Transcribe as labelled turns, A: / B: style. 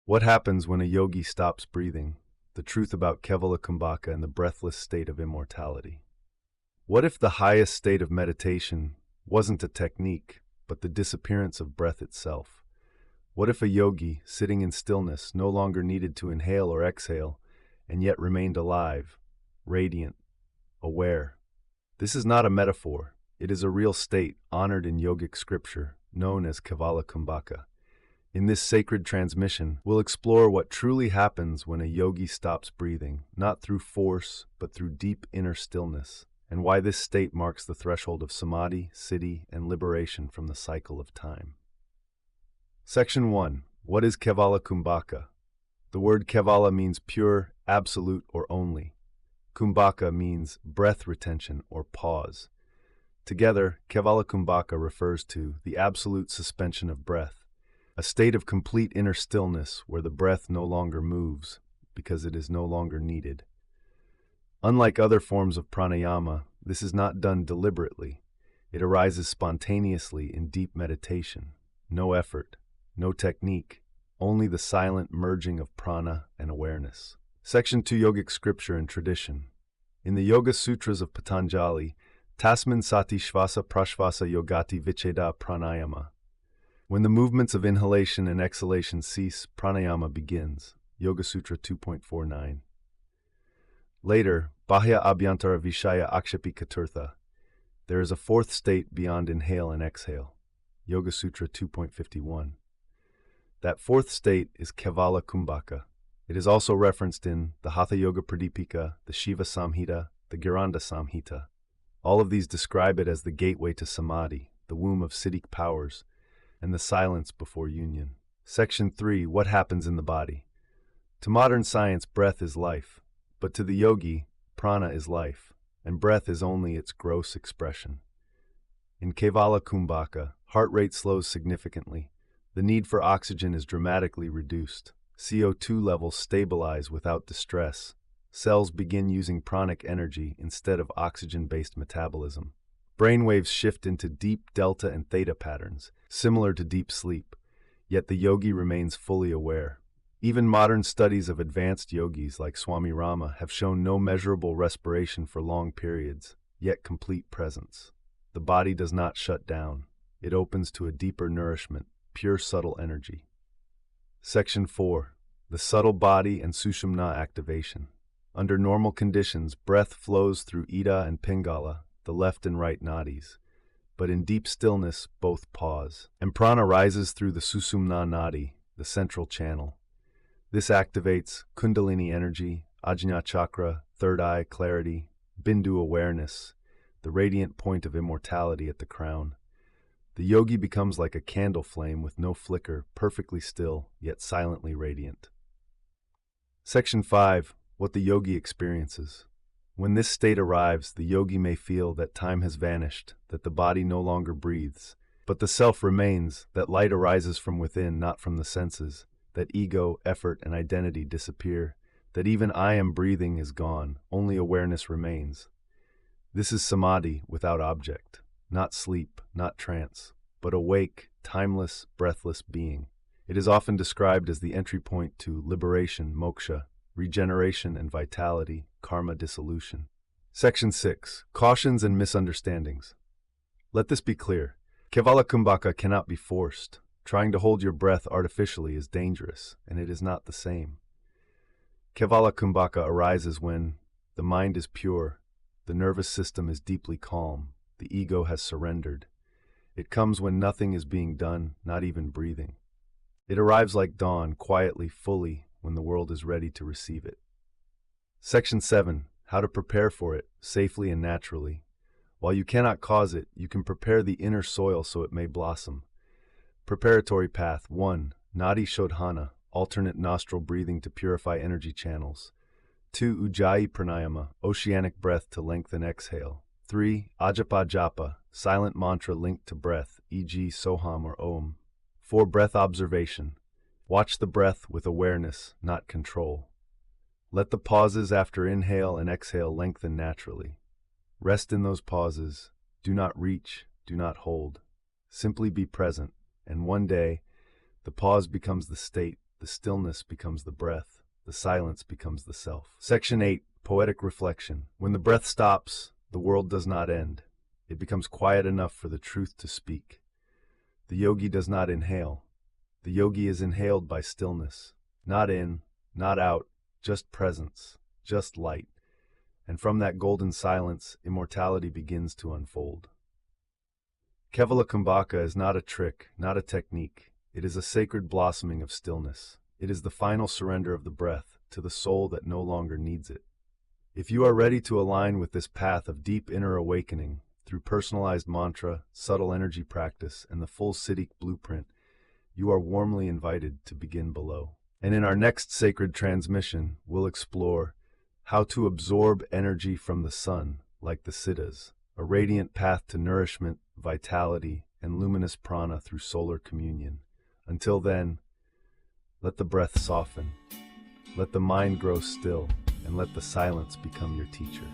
A: What happens when a yogi stops breathing? The truth about Kevala Kumbhaka and the breathless state of immortality. What if the highest state of meditation wasn't a technique, but the disappearance of breath itself? What if a yogi, sitting in stillness, no longer needed to inhale or exhale, and yet remained alive, radiant, aware? This is not a metaphor. It is a real state honored in yogic scripture, known as Kevala Kumbhaka. In this sacred transmission, we'll explore what truly happens when a yogi stops breathing, not through force, but through deep inner stillness, and why this state marks the threshold of samādhi, siddhi, and liberation from the cycle of time. Section 1. What is Kevala Kumbhaka? The word Kevala means pure, absolute, or only. Kumbhaka means breath retention or pause. Together, Kevala Kumbhaka refers to the absolute suspension of breath, a state of complete inner stillness where the breath no longer moves because it is no longer needed. Unlike other forms of pranayama, this is not done deliberately. It arises spontaneously in deep meditation. No effort, no technique, only the silent merging of prana and awareness. Section 2. Yogic Scripture and Tradition. In the Yoga Sutras of Patanjali, Tasmin Sati Shvasa Prashvasa Yogati Vicheda Pranayama. When the movements of inhalation and exhalation cease, pranayama begins. Yoga Sutra 2.49. Later, Bahya Abhyantara Vishaya Akshapi Katurtha. There is a fourth state beyond inhale and exhale. Yoga Sutra 2.51. That fourth state is Kevala Kumbhaka. It is also referenced in the Hatha Yoga Pradipika, the Shiva Samhita, the Giranda Samhita. All of these describe it as the gateway to samādhi, the womb of Siddhic powers, and the silence before union. Section 3. What happens in the body? To modern science, breath is life, but to the yogi, prana is life, and breath is only its gross expression. In Kevala Kumbhaka, heart rate slows significantly. The need for oxygen is dramatically reduced. CO2 levels stabilize without distress. Cells begin using pranic energy instead of oxygen-based metabolism. Brainwaves shift into deep delta and theta patterns, similar to deep sleep, yet the yogi remains fully aware. Even modern studies of advanced yogis like Swami Rama have shown no measurable respiration for long periods, yet complete presence. The body does not shut down. It opens to a deeper nourishment, pure subtle energy. Section 4. The subtle body and Sushumna activation. Under normal conditions, breath flows through Ida and Pingala, the left and right nadis. But in deep stillness, both pause, and prana rises through the Susumna nadi, the central channel. This activates Kundalini energy, Ajna chakra, third eye clarity, Bindu awareness, the radiant point of immortality at the crown. The yogi becomes like a candle flame with no flicker, perfectly still, yet silently radiant. Section 5. What the yogi experiences. When this state arrives, the yogi may feel that time has vanished, that the body no longer breathes, but the self remains, that light arises from within, not from the senses, that ego, effort, and identity disappear, that even I am breathing is gone, only awareness remains. This is samādhi without object, not sleep, not trance, but awake, timeless, breathless being. It is often described as the entry point to liberation, moksha, regeneration and vitality, karma dissolution. Section 6. Cautions and misunderstandings. Let this be clear. Kevala Kumbhaka cannot be forced. Trying to hold your breath artificially is dangerous, and it is not the same. Kevala Kumbhaka arises when the mind is pure, the nervous system is deeply calm, the ego has surrendered. It comes when nothing is being done, not even breathing. It arrives like dawn, quietly, fully, when the world is ready to receive it. Section 7. How to prepare for it, safely and naturally. While you cannot cause it, you can prepare the inner soil so it may blossom. Preparatory path. 1. Nadi Shodhana, alternate nostril breathing to purify energy channels. 2. Ujjayi Pranayama, oceanic breath to lengthen exhale. 3. Ajapa Japa, silent mantra linked to breath, e.g. Soham or Om. 4. Breath observation. Watch the breath with awareness, not control. Let the pauses after inhale and exhale lengthen naturally. Rest in those pauses. Do not reach, do not hold. Simply be present, and one day, the pause becomes the state, the stillness becomes the breath, the silence becomes the self. Section 8. Poetic Reflection. When the breath stops, the world does not end. It becomes quiet enough for the truth to speak. The yogi does not inhale. The yogi is inhaled by stillness. Not in, not out, just presence, just light. And from that golden silence, immortality begins to unfold. Kevala Kumbhaka is not a trick, not a technique. It is a sacred blossoming of stillness. It is the final surrender of the breath to the soul that no longer needs it. If you are ready to align with this path of deep inner awakening through personalized mantra, subtle energy practice, and the full Siddhic Blueprint, you are warmly invited to begin below. And in our next sacred transmission, we'll explore how to absorb energy from the sun like the Siddhas, a radiant path to nourishment, vitality, and luminous prana through solar communion. Until then, let the breath soften, let the mind grow still, and let the silence become your teacher.